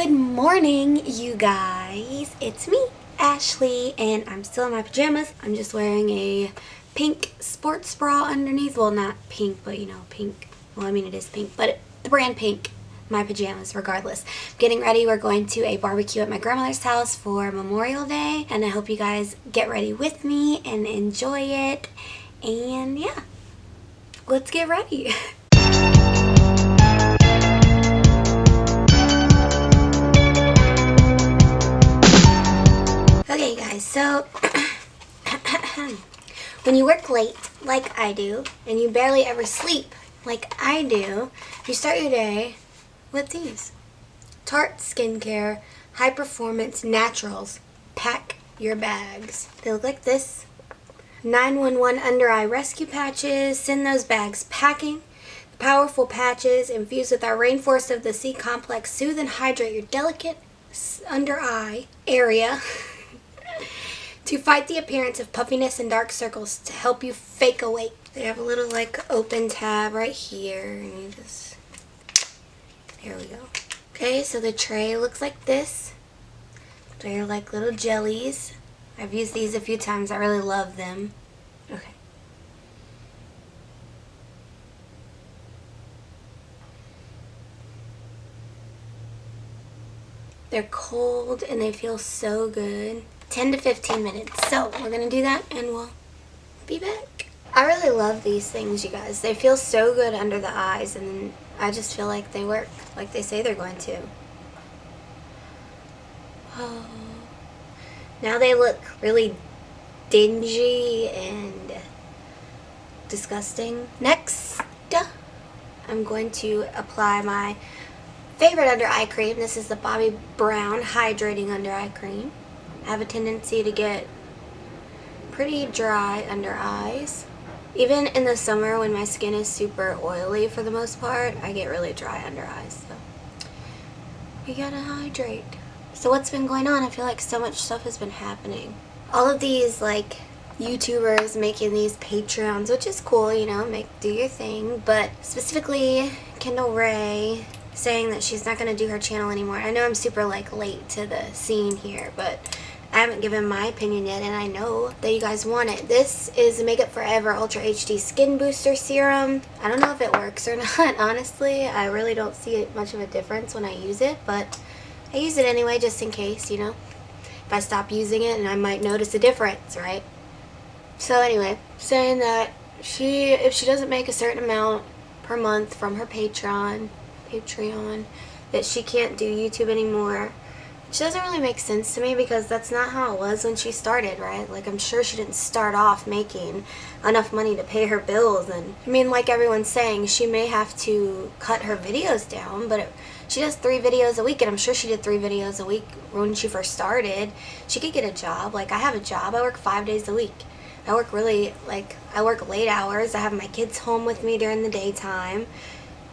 Good morning, you guys. It's me, Ashley, and I'm still in my pajamas. I'm just wearing a pink sports bra underneath. Well, not pink, but you know, pink. Well, I mean, it is pink, but the brand pink. My pajamas, regardless. Getting ready. We're going to a barbecue at my grandmother's house for Memorial Day, and I hope you guys get ready with me and enjoy it. And yeah, let's get ready. Okay guys, so when you work late like I do and you barely ever sleep like I do, you start your day with these Tarte Skincare High Performance Naturals. Pack your bags. They look like this. 911 under eye rescue patches. Send those bags packing. The powerful patches infused with our Rainforest of the Sea complex soothe and hydrate your delicate under eye area to fight the appearance of puffiness and dark circles to help you fake awake. They have a little like open tab right here, and you just, there we go. Okay, so the tray looks like this. They're like little jellies. I've used these a few times. I really love them. Okay. They're cold and they feel so good. 10 to 15 minutes. So we're going to do that and we'll be back. I really love these things, you guys. They feel so good under the eyes, and I just feel like they work like they say they're going to. Oh. Now they look really dingy and disgusting. Next, I'm going to apply my favorite under eye cream. This is the Bobbi Brown Hydrating Under Eye Cream. I have a tendency to get pretty dry under eyes. Even in the summer when my skin is super oily for the most part, I get really dry under eyes. So you gotta hydrate. So what's been going on? I feel like so much stuff has been happening. All of these like YouTubers making these Patreons, which is cool, you know, do your thing. But specifically Kendall Ray saying that she's not going to do her channel anymore. I know I'm super like late to the scene here, but I haven't given my opinion yet, and I know that you guys want it. This is Makeup Forever Ultra HD Skin Booster Serum. I don't know if it works or not, honestly. I really don't see much of a difference when I use it, but I use it anyway just in case, you know. If I stop using it, and I might notice a difference, right? So anyway, saying that if she doesn't make a certain amount per month from her Patreon, that she can't do YouTube anymore. Which doesn't really make sense to me, because that's not how it was when she started, right? Like, I'm sure she didn't start off making enough money to pay her bills. And I mean, like everyone's saying, she may have to cut her videos down, but she does 3 videos a week, and I'm sure she did 3 videos a week when she first started. She could get a job. Like, I have a job. I work 5 days a week. I work I work late hours. I have my kids home with me during the daytime,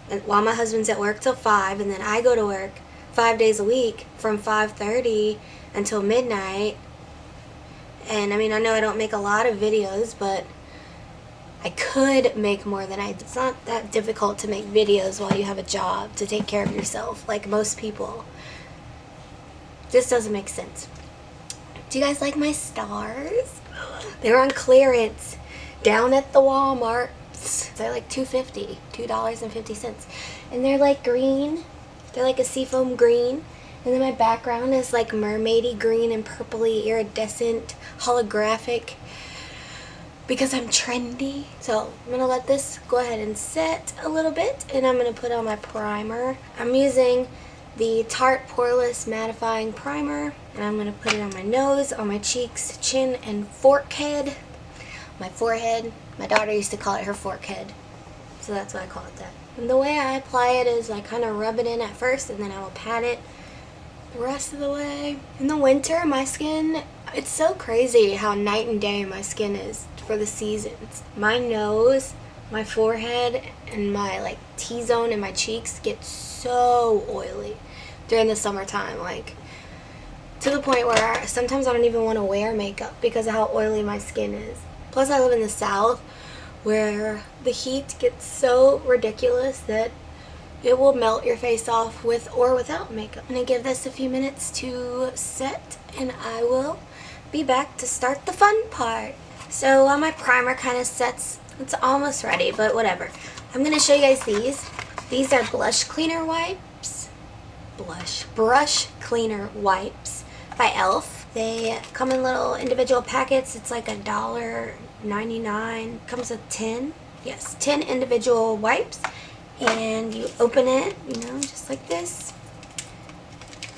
and while my husband's at work till 5, and then I go to work 5 days a week from 5:30 until midnight. And I mean, I know I don't make a lot of videos, but I could make more than it's not that difficult to make videos while you have a job to take care of yourself, like most people. This doesn't make sense. Do you guys like my stars? They were on clearance down at the Walmart. They're like $2.50, and they're like green. They're like a seafoam green, and then my background is like mermaidy green and purpley iridescent holographic, because I'm trendy. So I'm gonna let this go ahead and set a little bit, and I'm gonna put on my primer. I'm using the Tarte Poreless Mattifying Primer, and I'm gonna put it on my nose, on my cheeks, chin, and forehead. My forehead. My daughter used to call it her forehead, so that's why I call it that. And the way I apply it is I kind of rub it in at first, and then I will pat it the rest of the way. In the winter, my skin, it's so crazy how night and day my skin is for the seasons. My nose, my forehead, and my like T-zone and my cheeks get so oily during the summertime, like to the point where sometimes I don't even want to wear makeup because of how oily my skin is. Plus, I live in the South, where the heat gets so ridiculous that It will melt your face off with or without makeup. I'm going to give this a few minutes to set, and I will be back to start the fun part. So while my primer kind of sets, it's almost ready, but whatever. I'm going to show you guys these. These are blush cleaner wipes. Brush cleaner wipes by e.l.f. They come in little individual packets. It's like $1.99. Comes with 10. Yes, 10 individual wipes. And you open it, you know, just like this.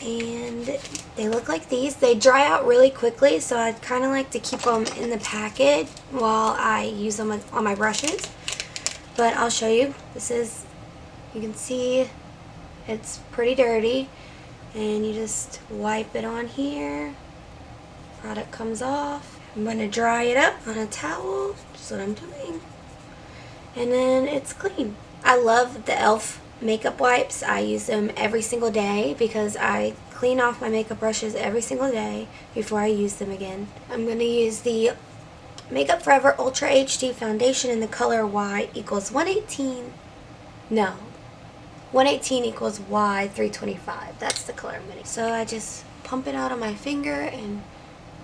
And they look like these. They dry out really quickly, so I kind of like to keep them in the packet while I use them on my brushes. But I'll show you. This is, you can see it's pretty dirty. And you just wipe it on here. Product comes off. I'm going to dry it up on a towel. That's what I'm doing. And then it's clean. I love the e.l.f. makeup wipes. I use them every single day because I clean off my makeup brushes every single day before I use them again. I'm going to use the Makeup Forever Ultra HD Foundation in the color Y equals 118. No. 118 equals Y325. That's the color I'm going to use. So I just pump it out on my finger and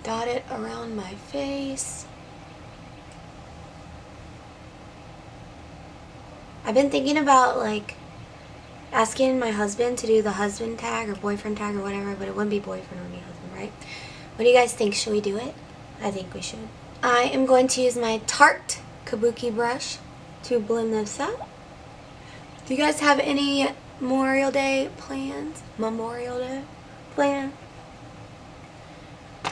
dot it around my face. I've been thinking about like asking my husband to do the husband tag or boyfriend tag or whatever, but it wouldn't be boyfriend, it would be husband, right? What do you guys think? Should we do it? I think we should. I am going to use my Tarte Kabuki brush to blend this out. Do you guys have any Memorial Day plans?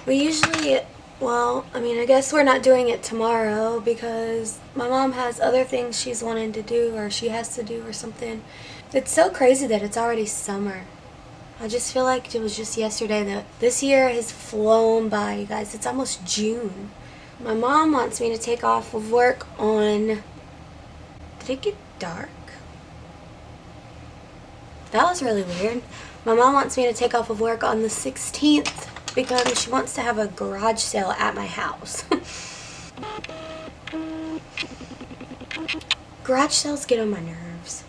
We usually, well, I mean, I guess we're not doing it tomorrow because my mom has other things she's wanting to do or she has to do or something. It's so crazy that it's already summer. I just feel like it was just yesterday that this year has flown by, you guys. It's almost June. My mom wants me to take off of work on, did it get dark? That was really weird. My mom wants me to take off of work on the 16th because she wants to have a garage sale at my house. Garage sales get on my nerves.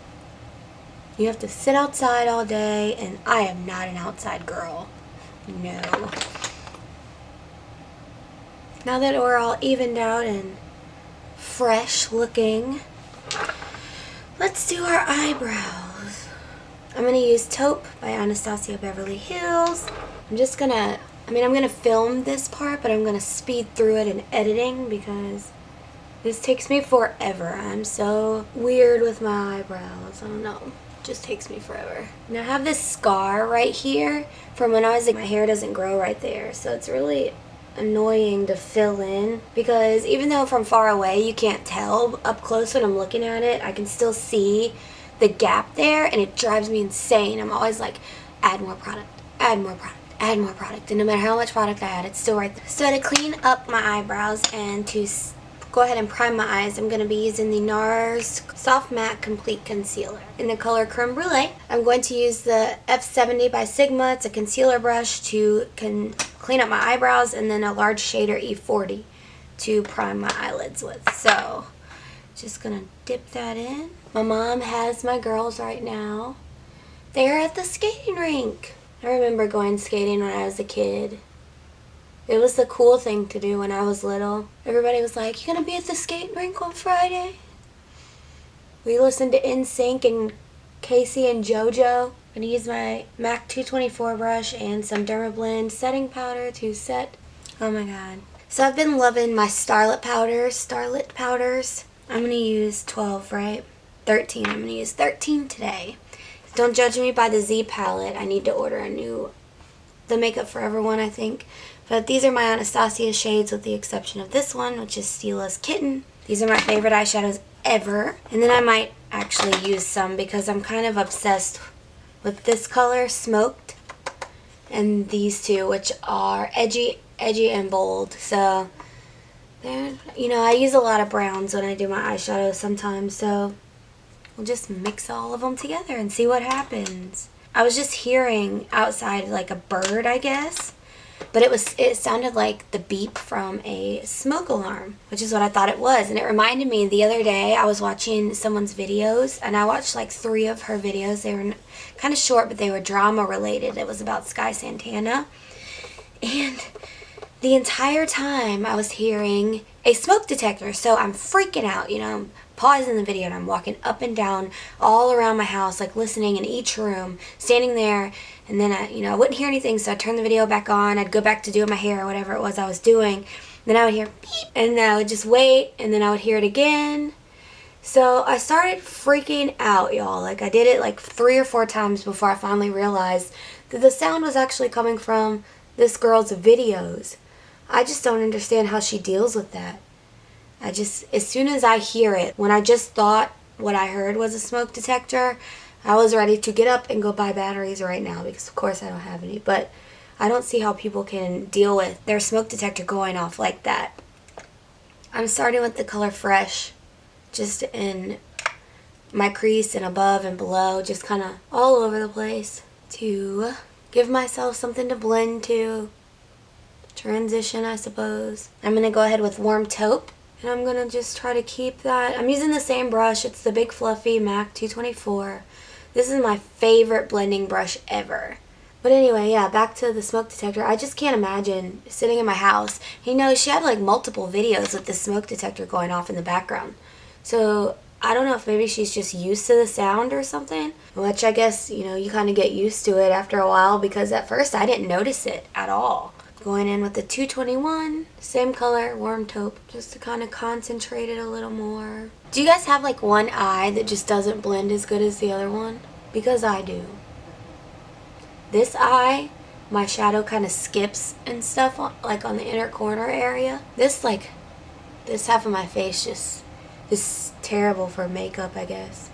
You have to sit outside all day, and I am not an outside girl. No. Now that we're all evened out and fresh looking, let's do our eyebrows. I'm going to use Taupe by Anastasia Beverly Hills. I'm going to film this part, but I'm going to speed through it in editing because this takes me forever. I'm so weird with my eyebrows. I don't know. It just takes me forever. And I have this scar right here from when I was like, my hair doesn't grow right there. So it's really annoying to fill in because even though from far away you can't tell, up close when I'm looking at it, I can still see the gap there, and it drives me insane. I'm always like, add more product, add more product, add more product, and no matter how much product I add, it's still right there. So to clean up my eyebrows and to go ahead and prime my eyes, I'm going to be using the NARS Soft Matte Complete Concealer in the color Creme Brulee. I'm going to use the F70 by Sigma. It's a concealer brush to clean up my eyebrows, and then a large shader E40 to prime my eyelids with. So just going to dip that in. My mom has my girls right now. They're at the skating rink. I remember going skating when I was a kid. It was the cool thing to do when I was little. Everybody was like, "You gonna be at the skating rink on Friday?" We listened to NSYNC and Casey and JoJo. I'm gonna use my MAC 224 brush and some Dermablend setting powder to set. Oh my god. So I've been loving my Starlit powders. I'm gonna use 12, right? 13. I'm gonna use 13 today. Don't judge me by the Z palette. I need to order the Makeup Forever one, I think. But these are my Anastasia shades with the exception of this one, which is Stila's Kitten. These are my favorite eyeshadows ever. And then I might actually use some because I'm kind of obsessed with this color, Smoked, and these two, which are edgy and bold. So, I use a lot of browns when I do my eyeshadows sometimes, so we'll just mix all of them together and see what happens. I was just hearing outside like a bird, I guess. but it sounded like the beep from a smoke alarm, which is what I thought it was. And it reminded me, the other day I was watching someone's videos, and I watched like 3 of her videos. They were kind of short, but they were drama related. It was about Sky Santana, and the entire time I was hearing a smoke detector. So I'm freaking out, you know, I'm pausing the video and I'm walking up and down all around my house, like listening in each room, standing there. And then I wouldn't hear anything, so I'd turn the video back on. I'd go back to doing my hair or whatever it was I was doing. Then I would hear beep, and then I would just wait, and then I would hear it again. So I started freaking out, y'all. Like, I did it like 3 or 4 times before I finally realized that the sound was actually coming from this girl's videos. I just don't understand how she deals with that. As soon as I hear it, when I just thought what I heard was a smoke detector, I was ready to get up and go buy batteries right now, because of course I don't have any. But I don't see how people can deal with their smoke detector going off like that. I'm starting with the color Fresh, just in my crease and above and below, just kind of all over the place, to give myself something to blend to. Transition, I suppose. I'm going to go ahead with Warm Taupe, and I'm going to just try to keep that. I'm using the same brush. It's the Big Fluffy MAC 224. This is my favorite blending brush ever. But anyway, yeah, back to the smoke detector. I just can't imagine sitting in my house. You know, she had like multiple videos with the smoke detector going off in the background. So I don't know if maybe she's just used to the sound or something, which I guess, you kind of get used to it after a while, because at first I didn't notice it at all. Going in with the 221, same color, Warm Taupe, just to kind of concentrate it a little more. Do you guys have like one eye that just doesn't blend as good as the other one? Because I do. This eye, my shadow kind of skips and stuff, like on the inner corner area. This half of my face just is terrible for makeup, I guess.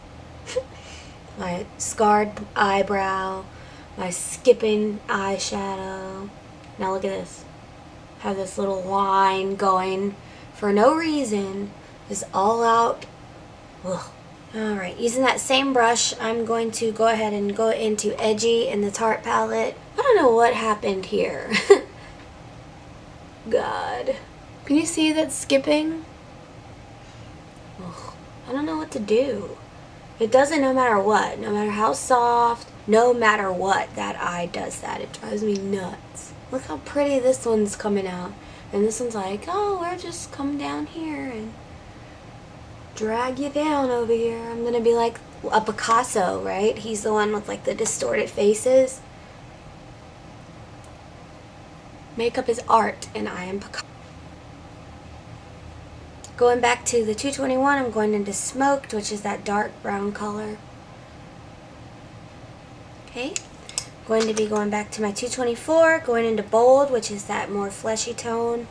My scarred eyebrow, my skipping eyeshadow. Now look at this. Have this little line going for no reason. Just all out. Ugh. Alright, using that same brush, I'm going to go ahead and go into Edgy in the Tarte palette. I don't know what happened here. God. Can you see that skipping? Ugh. I don't know what to do. It does it no matter what. No matter how soft, no matter what, that eye does that. It drives me nuts. Look how pretty this one's coming out. And this one's like, oh, we're just come down here and drag you down over here. I'm going to be like a Picasso, right? He's the one with like the distorted faces. Makeup is art, and I am Picasso. Going back to the 221, I'm going into Smoked, which is that dark brown color. Okay. Going to be going back to my 224, going into Bold, which is that more fleshy tone.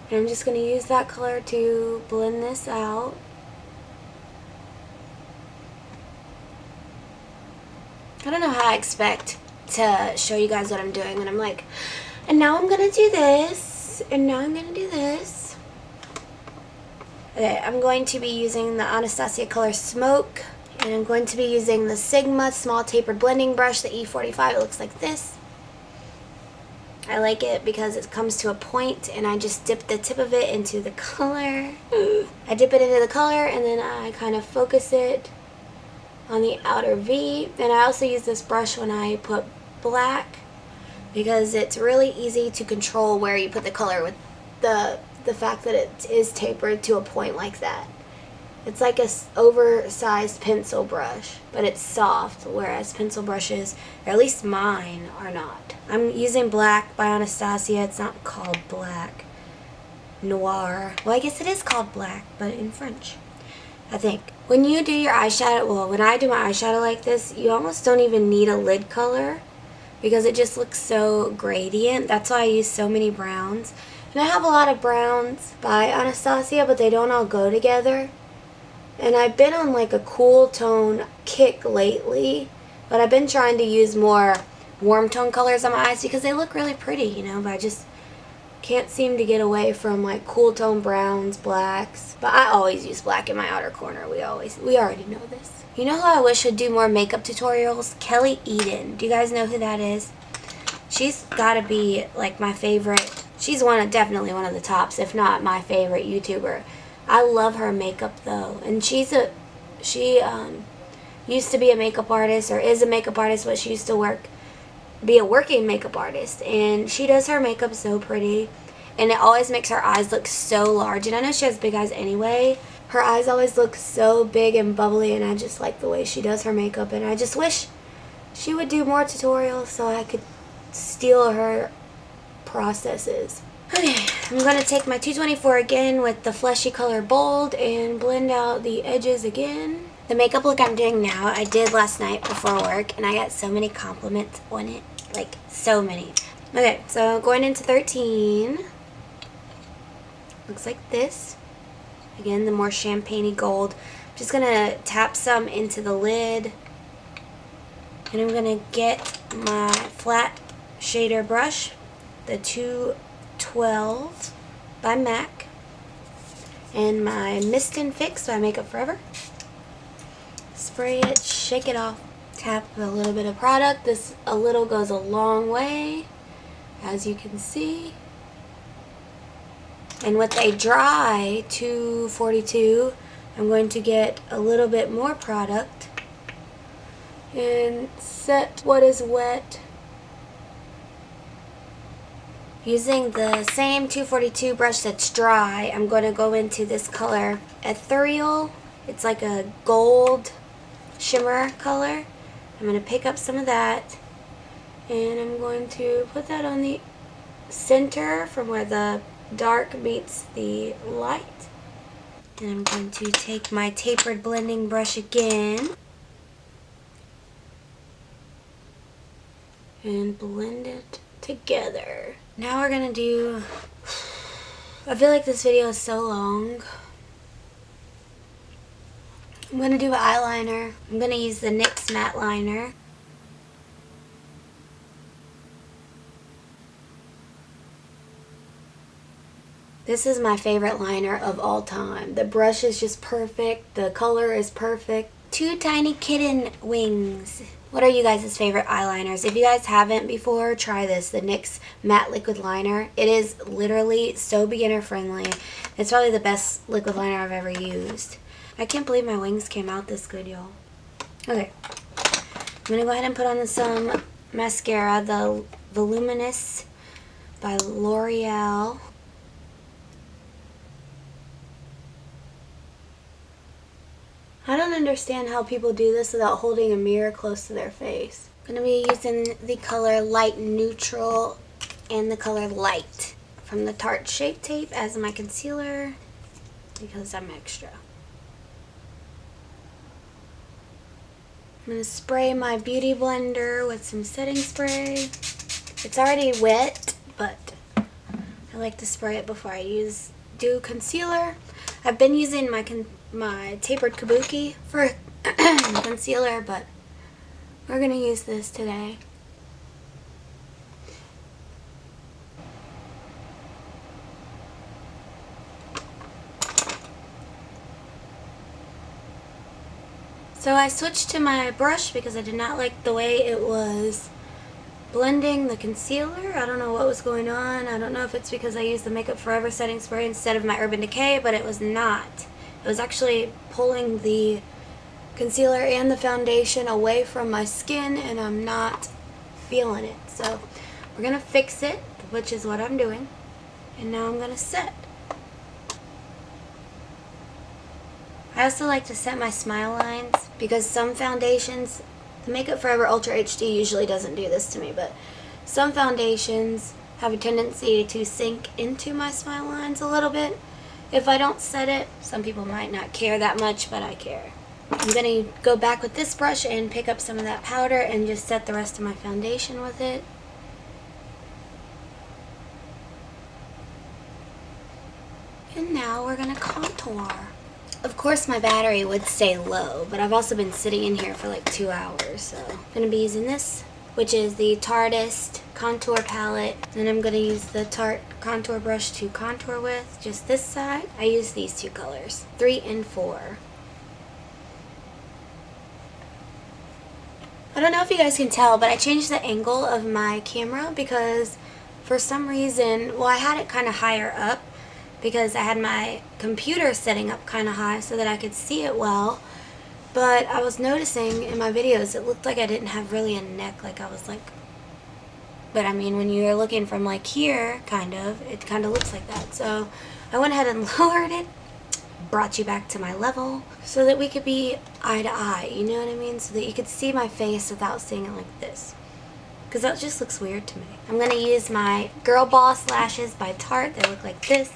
And I'm just going to use that color to blend this out. I don't know how I expect to show you guys what I'm doing when I'm like, and now I'm going to do this, and now I'm going to do this. Okay, I'm going to be using the Anastasia color Smoke. And I'm going to be using the Sigma small tapered blending brush, the E45. It looks like this. I like it because it comes to a point, and I just dip the tip of it into the color. I dip it into the color, and then I kind of focus it on the outer V. And I also use this brush when I put black, because it's really easy to control where you put the color with the fact that it is tapered to a point like that. It's like a oversized pencil brush, but it's soft, whereas pencil brushes, or at least mine, are not. I'm using Black by Anastasia. It's not called Black. Noir. Well, I guess it is called Black, but in French, I think. When you do your eyeshadow, well, when I do my eyeshadow like this, you almost don't even need a lid color, because it just looks so gradient. That's why I use so many browns. And I have a lot of browns by Anastasia, but they don't all go together. And I've been on like a cool tone kick lately, but I've been trying to use more warm tone colors on my eyes because they look really pretty, but I just can't seem to get away from like cool tone browns, blacks. But I always use black in my outer corner. We already know this. You know who I wish would do more makeup tutorials? Kelly Eden. Do you guys know who that is? she's got to be like my favorite. She's definitely one of the tops, if not my favorite YouTuber. I love her makeup though, and she used to be a makeup artist, or is a makeup artist, but she used to be a working makeup artist, and she does her makeup so pretty, and it always makes her eyes look so large. And I know she has big eyes anyway. Her eyes always look so big and bubbly, and I just like the way she does her makeup, and I just wish she would do more tutorials so I could steal her processes. Okay, I'm going to take my 224 again with the fleshy color bold and blend out the edges again. The makeup look I'm doing now, I did last night before work, and I got so many compliments on it. Like, so many. Okay, so going into 13. Looks like this. Again, the more champagne-y gold. I'm just going to tap some into the lid. And I'm going to get my flat shader brush, the 212 by MAC, and my Mist and Fix by Makeup Forever. Spray it, shake it off, tap a little bit of product. This a little goes a long way, as you can see. And with a dry 242, I'm going to get a little bit more product and set what is wet. Using the same 242 brush that's dry, I'm going to go into this color, Ethereal. It's like a gold shimmer color. I'm going to pick up some of that, and I'm going to put that on the center from where the dark meets the light. And I'm going to take my tapered blending brush again and blend it together. Now we're gonna do, I feel like this video is so long. I'm gonna do an eyeliner. I'm gonna use the NYX matte liner. This is my favorite liner of all time. The brush is just perfect. The color is perfect. Two tiny kitten wings. What are you guys' favorite eyeliners? If you guys haven't before, try this, the NYX Matte Liquid Liner. It is literally so beginner friendly. It's probably the best liquid liner I've ever used. I can't believe my wings came out this good, y'all. Okay, I'm going to go ahead and put on some mascara, the Voluminous by L'Oreal. I don't understand how people do this without holding a mirror close to their face. I'm going to be using the color Light Neutral and the color Light from the Tarte Shape Tape as my concealer because I'm extra. I'm going to spray my Beauty Blender with some setting spray. It's already wet, but I like to spray it before I do concealer. I've been using my tapered kabuki for concealer, but we're going to use this today. So I switched to my brush because I did not like the way it was blending the concealer. I don't know what was going on. I don't know if it's because I used the Makeup Forever setting spray instead of my Urban Decay, but it was not. It was actually pulling the concealer and the foundation away from my skin, and I'm not feeling it. So we're going to fix it, which is what I'm doing. And now I'm going to set. I also like to set my smile lines because some foundations, the Makeup Forever Ultra HD usually doesn't do this to me, but some foundations have a tendency to sink into my smile lines a little bit. If I don't set it, some people might not care that much, but I care. I'm going to go back with this brush and pick up some of that powder and just set the rest of my foundation with it. And now we're going to contour. Of course my battery would stay low, but I've also been sitting in here for like 2 hours, so I'm going to be using this, which is the Tarteist contour palette. And I'm going to use the Tarte contour brush to contour with, just this side. I use these two colors, 3 and 4. I don't know if you guys can tell, but I changed the angle of my camera because for some reason, well, I had it kind of higher up because I had my computer setting up kind of high so that I could see it well. But I was noticing in my videos, it looked like I didn't have really a neck, like I was like, but I mean, when you're looking from like here, kind of, it kind of looks like that. So I went ahead and lowered it, brought you back to my level so that we could be eye to eye, you know what I mean? So that you could see my face without seeing it like this. Because that just looks weird to me. I'm going to use my Girl Boss lashes by Tarte. They look like this.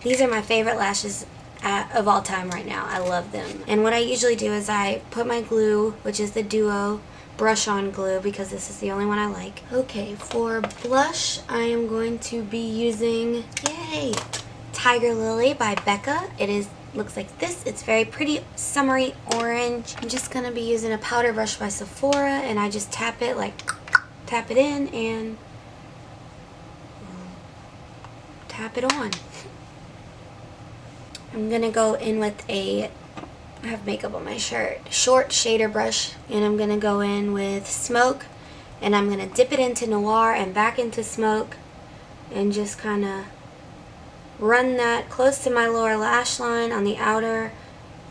These are my favorite lashes of all time right now. I love them. And what I usually do is I put my glue, which is the Duo brush on glue, because this is the only one I like. Okay, for blush, I am going to be using, yay, Tiger Lily by Becca. It looks like this. It's very pretty, summery orange. I'm just going to be using a powder brush by Sephora, and I just tap it, like, tap it in and tap it on. I'm going to go in with I have makeup on my shirt, short shader brush, and I'm going to go in with Smoke, and I'm going to dip it into Noir and back into Smoke, and just kind of run that close to my lower lash line on the outer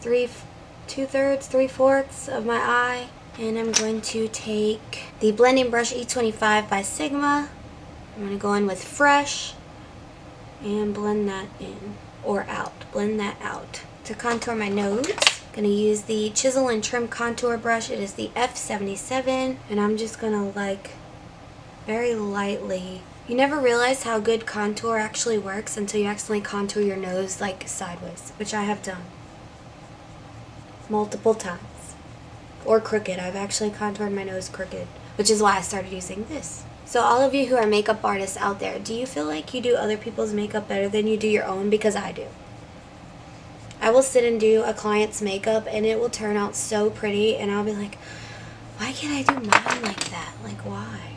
3/4 of my eye. And I'm going to take the blending brush E25 by Sigma. I'm going to go in with Fresh and blend that in, or out, blend that out. To contour my nose, I'm going to use the Chisel and Trim Contour Brush. It is the F77, and I'm just going to, like, very lightly. You never realize how good contour actually works until you accidentally contour your nose, like, sideways, which I have done multiple times. Or crooked. I've actually contoured my nose crooked, which is why I started using this. So all of you who are makeup artists out there, do you feel like you do other people's makeup better than you do your own? Because I do. I will sit and do a client's makeup and it will turn out so pretty, and I'll be like, why can't I do mine like that? Like, why?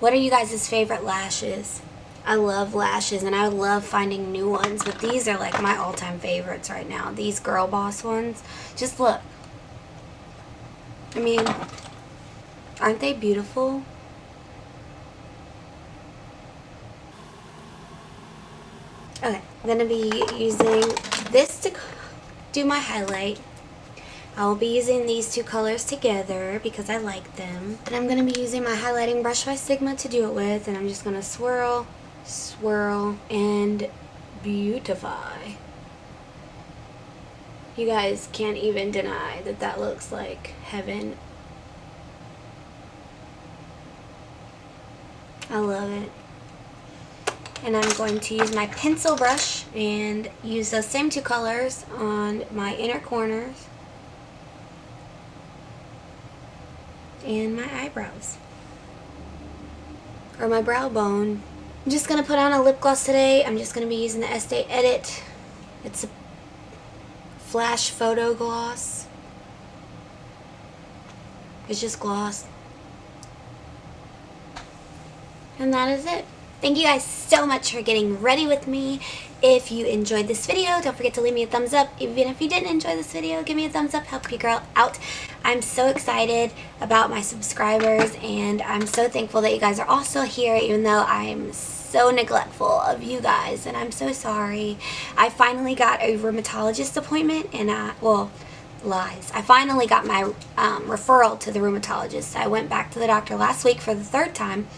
What are you guys' favorite lashes? I love lashes, and I love finding new ones, but these are like my all-time favorites right now. These Girl Boss ones. Just look. I mean, aren't they beautiful? Okay, I'm going to be using this to do my highlight. I will be using these two colors together because I like them. And I'm going to be using my highlighting brush by Sigma to do it with, and I'm just going to swirl, swirl, and beautify. You guys can't even deny that that looks like heaven. I love it. And I'm going to use my pencil brush and use those same two colors on my inner corners and my eyebrows, or my brow bone. I'm just going to put on a lip gloss today. I'm just going to be using the Estee Edit. It's a Flash Photo Gloss. It's just gloss. And that is it. Thank you guys so much for getting ready with me. If you enjoyed this video, don't forget to leave me a thumbs up. Even if you didn't enjoy this video, give me a thumbs up. Help your girl out. I'm so excited about my subscribers, and I'm so thankful that you guys are all still here, even though I'm so neglectful of you guys, and I'm so sorry. I finally got a rheumatologist appointment, and lies. I finally got my referral to the rheumatologist. I went back to the doctor last week for the 3rd time,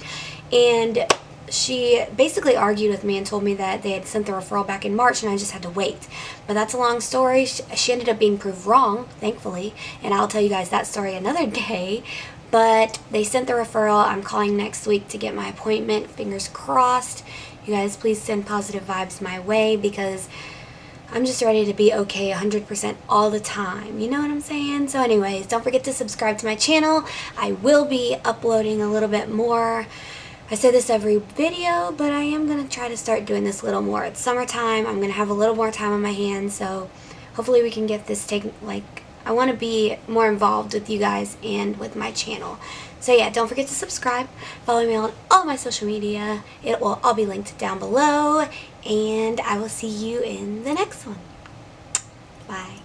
and she basically argued with me and told me that they had sent the referral back in March and I just had to wait. But that's a long story. She ended up being proved wrong, thankfully, and I'll tell you guys that story another day. But they sent the referral. I'm calling next week to get my appointment. Fingers crossed. You guys, please send positive vibes my way, because I'm just ready to be okay 100% all the time. You know what I'm saying? So anyways, don't forget to subscribe to my channel. I will be uploading a little bit more. I say this every video, but I am going to try to start doing this a little more. It's summertime. I'm going to have a little more time on my hands, so hopefully we can get this taken, like, I want to be more involved with you guys and with my channel. So yeah, don't forget to subscribe. Follow me on all my social media. It will all be linked down below, and I will see you in the next one. Bye.